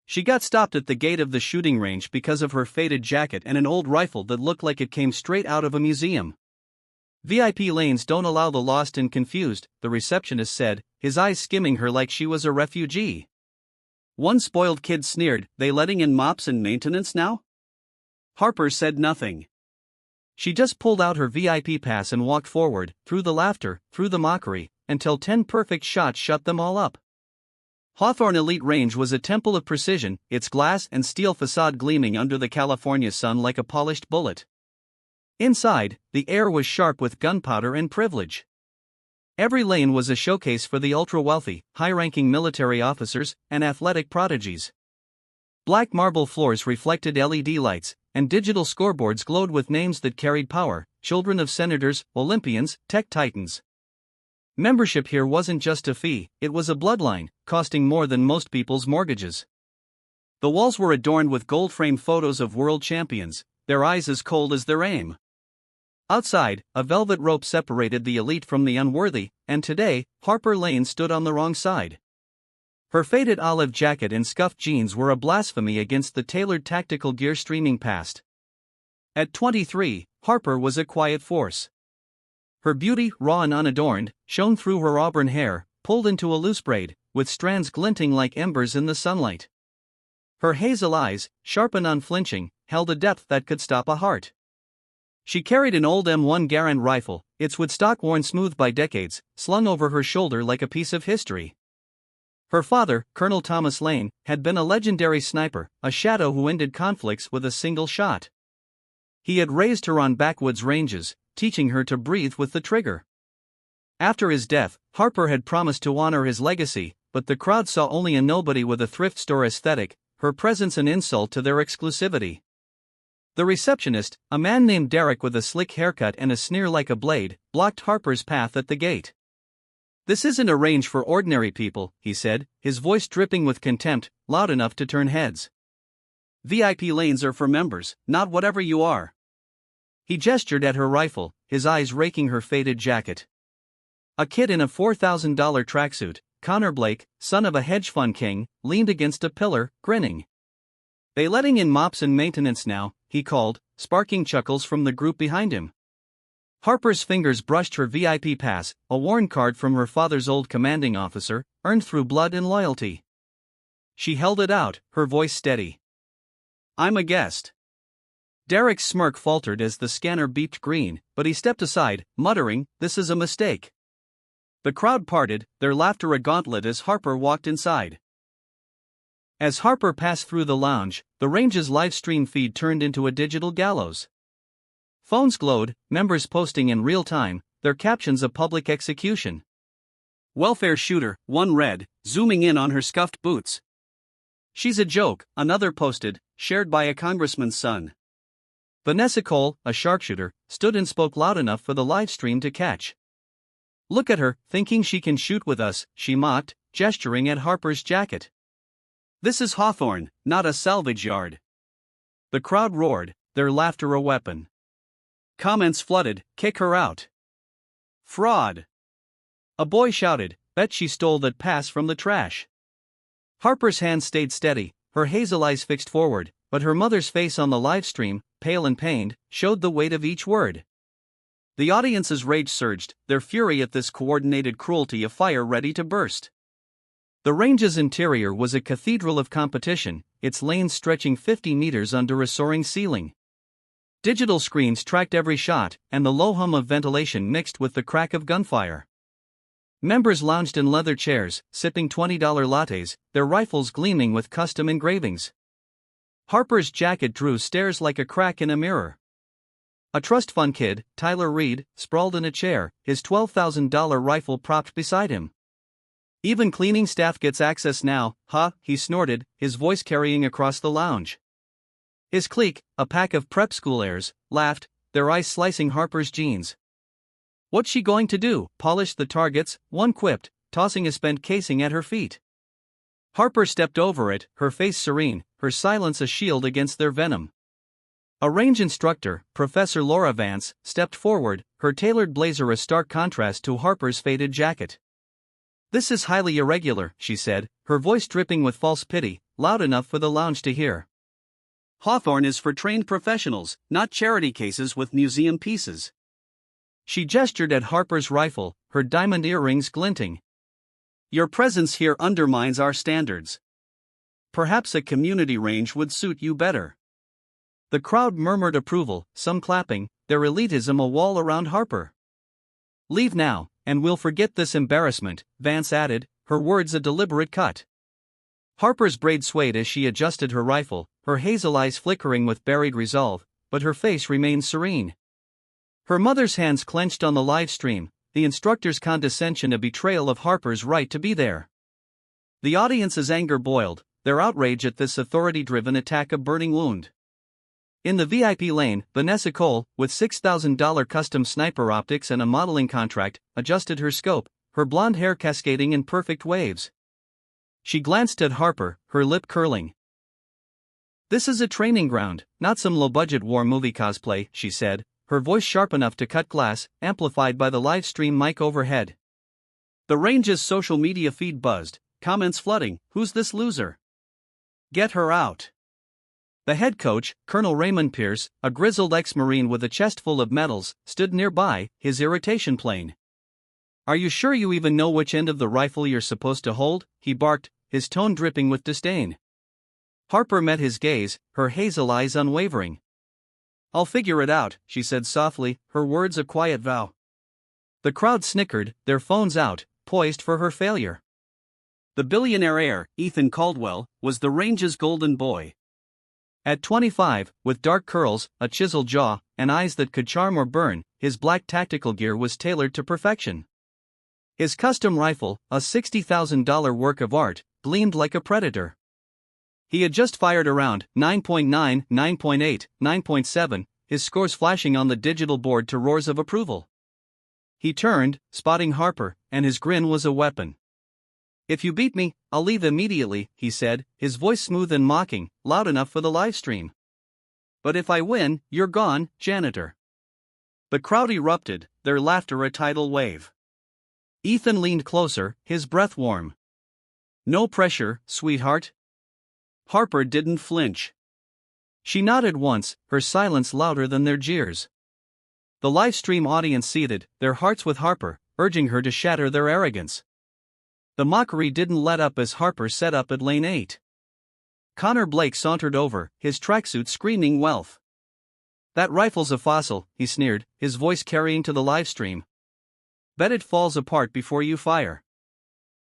She got stopped at the gate of the shooting range because of her faded jacket and an old rifle that looked like it came straight out of a museum. VIP lanes don't allow the lost and confused, the receptionist said, his eyes skimming her like she was a refugee. One spoiled kid sneered, "They letting in mops and maintenance now?" Harper said nothing. She just pulled out her VIP pass and walked forward, through the laughter, through the mockery, until 10 perfect shots shut them all up. Hawthorne Elite Range was a temple of precision, its glass and steel facade gleaming under the California sun like a polished bullet. Inside, the air was sharp with gunpowder and privilege. Every lane was a showcase for the ultra-wealthy, high-ranking military officers and athletic prodigies. Black marble floors reflected LED lights, and digital scoreboards glowed with names that carried power: children of senators, Olympians, tech titans. Membership here wasn't just a fee, it was a bloodline, costing more than most people's mortgages. The walls were adorned with gold-framed photos of world champions, their eyes as cold as their aim. Outside, a velvet rope separated the elite from the unworthy, and today, Harper Lane stood on the wrong side. Her faded olive jacket and scuffed jeans were a blasphemy against the tailored tactical gear streaming past. At 23, Harper was a quiet force. Her beauty, raw and unadorned, shone through her auburn hair, pulled into a loose braid, with strands glinting like embers in the sunlight. Her hazel eyes, sharp and unflinching, held a depth that could stop a heart. She carried an old M1 Garand rifle, its woodstock worn smooth by decades, slung over her shoulder like a piece of history. Her father, Colonel Thomas Lane, had been a legendary sniper, a shadow who ended conflicts with a single shot. He had raised her on backwoods ranges, teaching her to breathe with the trigger. After his death, Harper had promised to honor his legacy, but the crowd saw only a nobody with a thrift store aesthetic, her presence an insult to their exclusivity. The receptionist, a man named Derek with a slick haircut and a sneer like a blade, blocked Harper's path at the gate. "This isn't a range for ordinary people," he said, his voice dripping with contempt, loud enough to turn heads. "VIP lanes are for members, not whatever you are." He gestured at her rifle, his eyes raking her faded jacket. A kid in a $4,000 tracksuit, Connor Blake, son of a hedge fund king, leaned against a pillar, grinning. "They letting in mops and maintenance now," he called, sparking chuckles from the group behind him. Harper's fingers brushed her VIP pass, a worn card from her father's old commanding officer, earned through blood and loyalty. She held it out, her voice steady. "I'm a guest." Derek's smirk faltered as the scanner beeped green, but he stepped aside, muttering, "This is a mistake." The crowd parted, their laughter a gauntlet as Harper walked inside. As Harper passed through the lounge, the range's live stream feed turned into a digital gallows. Phones glowed, members posting in real time, their captions a public execution. "Welfare shooter," one read, zooming in on her scuffed boots. "She's a joke," another posted, shared by a congressman's son. Vanessa Cole, a sharpshooter, stood and spoke loud enough for the live stream to catch. "Look at her, thinking she can shoot with us," she mocked, gesturing at Harper's jacket. "This is Hawthorne, not a salvage yard." The crowd roared, their laughter a weapon. Comments flooded, "Kick her out." "Fraud." A boy shouted, "Bet she stole that pass from the trash." Harper's hand stayed steady, her hazel eyes fixed forward, but her mother's face on the live stream, pale and pained, showed the weight of each word. The audience's rage surged, their fury at this coordinated cruelty a fire ready to burst. The range's interior was a cathedral of competition, its lanes stretching 50 meters under a soaring ceiling. Digital screens tracked every shot, and the low hum of ventilation mixed with the crack of gunfire. Members lounged in leather chairs, sipping $20 lattes, their rifles gleaming with custom engravings. Harper's jacket drew stares like a crack in a mirror. A trust fund kid, Tyler Reed, sprawled in a chair, his $12,000 rifle propped beside him. "Even cleaning staff gets access now, huh?" he snorted, his voice carrying across the lounge. His clique, a pack of prep school heirs, laughed, their eyes slicing Harper's jeans. "What's she going to do, polish the targets?" one quipped, tossing a spent casing at her feet. Harper stepped over it, her face serene, her silence a shield against their venom. A range instructor, Professor Laura Vance, stepped forward, her tailored blazer a stark contrast to Harper's faded jacket. "This is highly irregular," she said, her voice dripping with false pity. loud enough for the lounge to hear. "Hawthorne is for trained professionals, not charity cases with museum pieces." She gestured at Harper's rifle, her diamond earrings glinting. "Your presence here undermines our standards. Perhaps a community range would suit you better." The crowd murmured approval, some clapping, their elitism a wall around Harper. "Leave now, and we'll forget this embarrassment," Vance added, her words a deliberate cut. Harper's braid swayed as she adjusted her rifle, her hazel eyes flickering with buried resolve, but her face remained serene. Her mother's hands clenched on the live stream, the instructor's condescension a betrayal of Harper's right to be there. The audience's anger boiled, their outrage at this authority-driven attack a burning wound. In the VIP lane, Vanessa Cole, with $6,000 custom sniper optics and a modeling contract, adjusted her scope, her blonde hair cascading in perfect waves. She glanced at Harper, her lip curling. "This is a training ground, not some low-budget war movie cosplay," she said, her voice sharp enough to cut glass, amplified by the live stream mic overhead. The range's social media feed buzzed, comments flooding, "Who's this loser? Get her out." The head coach, Colonel Raymond Pierce, a grizzled ex-Marine with a chest full of medals, stood nearby, his irritation plain. "Are you sure you even know which end of the rifle you're supposed to hold?" he barked, his tone dripping with disdain. Harper met his gaze, her hazel eyes unwavering. "I'll figure it out," she said softly, her words a quiet vow. The crowd snickered, their phones out, poised for her failure. The billionaire heir, Ethan Caldwell, was the range's golden boy. At 25, with dark curls, a chiseled jaw, and eyes that could charm or burn, his black tactical gear was tailored to perfection. His custom rifle, a $60,000 work of art, gleamed like a predator. He had just fired around 9.9, 9.8, 9.7, his scores flashing on the digital board to roars of approval. He turned, spotting Harper, and his grin was a weapon. "If you beat me, I'll leave immediately," he said, his voice smooth and mocking, loud enough for the live stream. "But if I win, you're gone, janitor." The crowd erupted, their laughter a tidal wave. Ethan leaned closer, his breath warm. "No pressure, sweetheart." Harper didn't flinch. She nodded once, her silence louder than their jeers. The live stream audience seethed, their hearts with Harper, urging her to shatter their arrogance. The mockery didn't let up as Harper set up at lane 8. Connor Blake sauntered over, his tracksuit screaming wealth. "That rifle's a fossil," he sneered, his voice carrying to the live stream. "Bet it falls apart before you fire."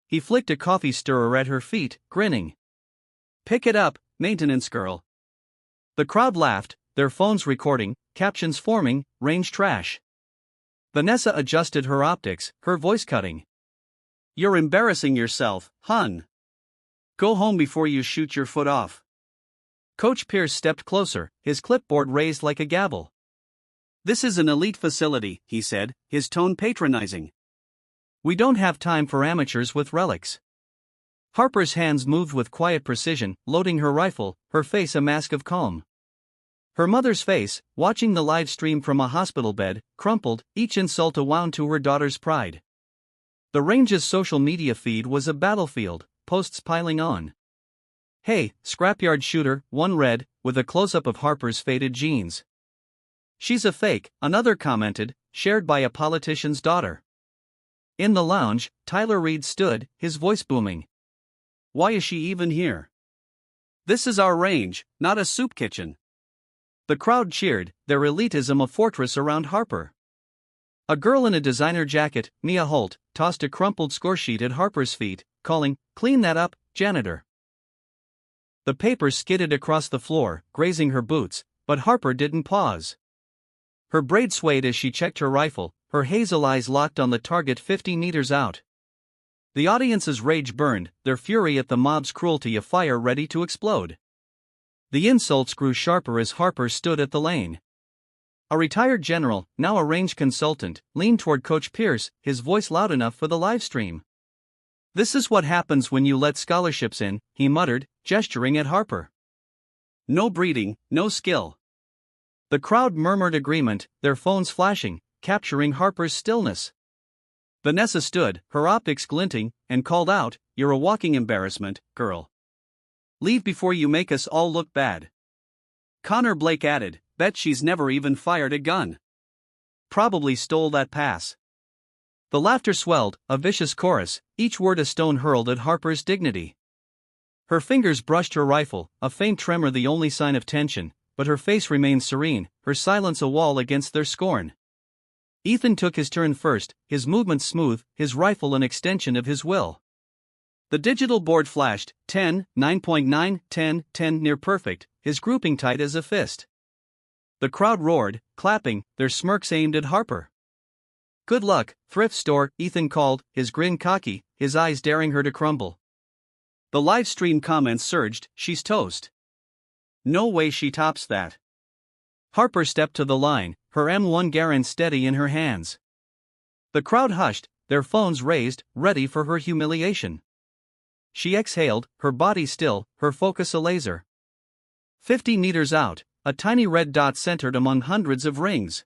He flicked a coffee stirrer at her feet, grinning. "Pick it up, maintenance girl." The crowd laughed, their phones recording, captions forming, range trash. Vanessa adjusted her optics, her voice cutting. "You're embarrassing yourself, hun. Go home before you shoot your foot off." Coach Pierce stepped closer, his clipboard raised like a gavel. "This is an elite facility," he said, his tone patronizing. "We don't have time for amateurs with relics." Harper's hands moved with quiet precision, loading her rifle, her face a mask of calm. Her mother's face, watching the live stream from a hospital bed, crumpled, each insult a wound to her daughter's pride. The range's social media feed was a battlefield, posts piling on. "Hey, scrapyard shooter," one read, with a close-up of Harper's faded jeans. "She's a fake," another commented, shared by a politician's daughter. In the lounge, Tyler Reed stood, his voice booming. "Why is she even here? This is our range, not a soup kitchen." The crowd cheered, their elitism a fortress around Harper. A girl in a designer jacket, Mia Holt, tossed a crumpled scoresheet at Harper's feet, calling, "Clean that up, janitor." The paper skidded across the floor, grazing her boots, but Harper didn't pause. Her braid swayed as she checked her rifle, her hazel eyes locked on the target 50 meters out. The audience's rage burned, their fury at the mob's cruelty a fire ready to explode. The insults grew sharper as Harper stood at the lane. A retired general, now a range consultant, leaned toward Coach Pierce, his voice loud enough for the live stream. "This is what happens when you let scholarships in," he muttered, gesturing at Harper. "No breeding, no skill." The crowd murmured agreement, their phones flashing, capturing Harper's stillness. Vanessa stood, her optics glinting, and called out, "You're a walking embarrassment, girl." Leave before you make us all look bad. Connor Blake added, bet she's never even fired a gun. Probably stole that pass. The laughter swelled, a vicious chorus, each word a stone hurled at Harper's dignity. Her fingers brushed her rifle, a faint tremor the only sign of tension, but her face remained serene, her silence a wall against their scorn. Ethan took his turn first, his movements smooth, his rifle an extension of his will. The digital board flashed, 10, 9.9, 10, 10 near perfect, his grouping tight as a fist. The crowd roared, clapping, their smirks aimed at Harper. Good luck, thrift store, Ethan called, his grin cocky, his eyes daring her to crumble. The live stream comments surged, she's toast. No way she tops that. Harper stepped to the line, her M1 Garand steady in her hands. The crowd hushed, their phones raised, ready for her humiliation. She exhaled, her body still, her focus a laser. 50 meters out, a tiny red dot centered among hundreds of rings.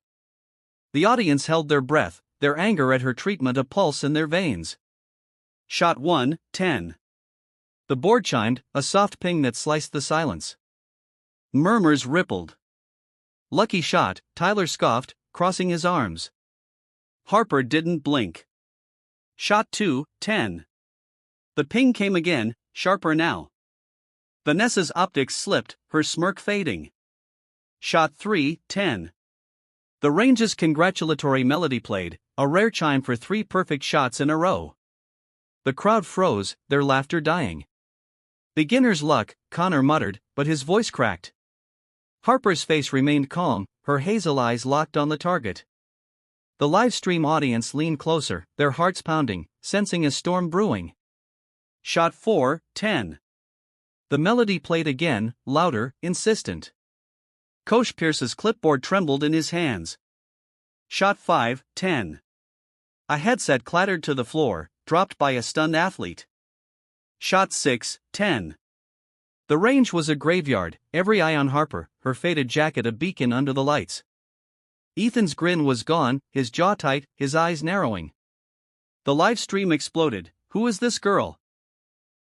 The audience held their breath, their anger at her treatment a pulse in their veins. Shot 1, 10. The board chimed, a soft ping that sliced the silence. Murmurs rippled. Lucky shot, Tyler scoffed, crossing his arms. Harper didn't blink. Shot 2, 10. The ping came again, sharper now. Vanessa's optics slipped, her smirk fading. Shot 3, 10. The range's congratulatory melody played, a rare chime for 3 perfect shots in a row. The crowd froze, their laughter dying. Beginner's luck, Connor muttered, but his voice cracked. Harper's face remained calm, her hazel eyes locked on the target. The live stream audience leaned closer, their hearts pounding, sensing a storm brewing. Shot 4, 10. The melody played again, louder, insistent. Coach Pierce's clipboard trembled in his hands. Shot 5, 10. A headset clattered to the floor, dropped by a stunned athlete. Shot 6, 10. The range was a graveyard, every eye on Harper, her faded jacket a beacon under the lights. Ethan's grin was gone, his jaw tight, his eyes narrowing. The live stream exploded. Who is this girl?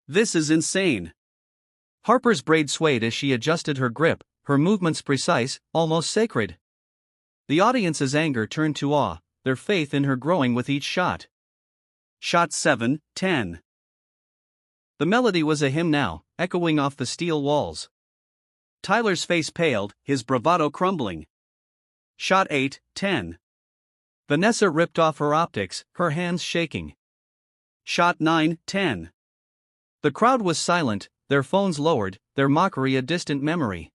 This is insane. Harper's braid swayed as she adjusted her grip, her movements precise, almost sacred. The audience's anger turned to awe, their faith in her growing with each shot. Shot 7, 10. The melody was a hymn now, echoing off the steel walls. Tyler's face paled, his bravado crumbling. Shot 8, 10. Vanessa ripped off her optics, her hands shaking. Shot 9, 10. The crowd was silent, their phones lowered, their mockery a distant memory.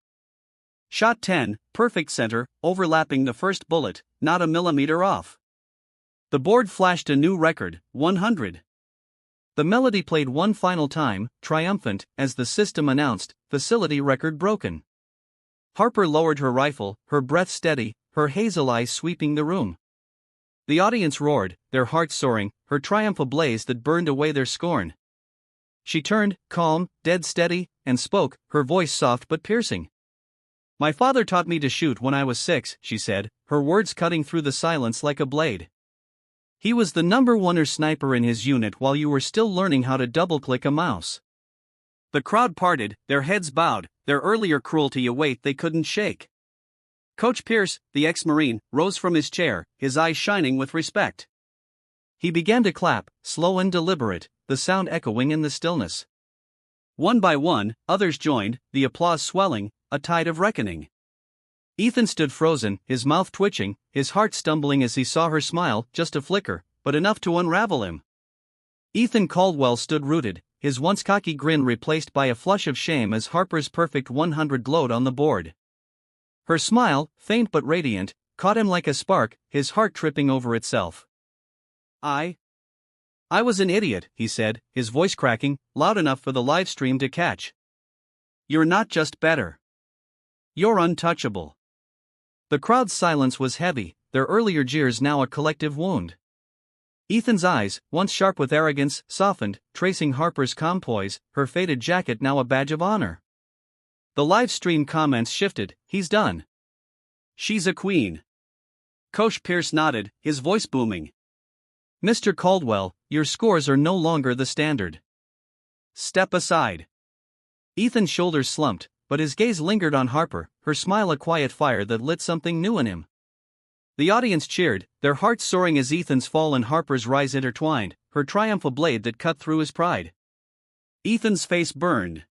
Shot 10, perfect center, overlapping the first bullet, not a millimeter off. The board flashed a new record, 100. The melody played one final time, triumphant, as the system announced, facility record broken. Harper lowered her rifle, her breath steady, her hazel eyes sweeping the room. The audience roared, their hearts soaring, her triumph a blaze that burned away their scorn. She turned, calm, dead steady, and spoke, her voice soft but piercing. My father taught me to shoot when I was 6, she said, her words cutting through the silence like a blade. He was the #1 sniper in his unit while you were still learning how to double-click a mouse. The crowd parted, their heads bowed, their earlier cruelty a weight they couldn't shake. Coach Pierce, the ex-Marine, rose from his chair, his eyes shining with respect. He began to clap, slow and deliberate, the sound echoing in the stillness. One by one, others joined, the applause swelling, a tide of reckoning. Ethan stood frozen, his mouth twitching, his heart stumbling as he saw her smile, just a flicker, but enough to unravel him. Ethan Caldwell stood rooted, his once cocky grin replaced by a flush of shame as Harper's perfect 100 glowed on the board. Her smile, faint but radiant, caught him like a spark, his heart tripping over itself. I was an idiot, he said, his voice cracking, loud enough for the live stream to catch. You're not just better. You're untouchable. The crowd's silence was heavy, their earlier jeers now a collective wound. Ethan's eyes, once sharp with arrogance, softened, tracing Harper's calm poise, her faded jacket now a badge of honor. The live stream comments shifted, he's done. She's a queen. Coach Pierce nodded, his voice booming. Mr. Caldwell, your scores are no longer the standard. Step aside. Ethan's shoulders slumped, but his gaze lingered on Harper, her smile a quiet fire that lit something new in him. The audience cheered, their hearts soaring as Ethan's fall and Harper's rise intertwined, her triumph a blade that cut through his pride. Ethan's face burned.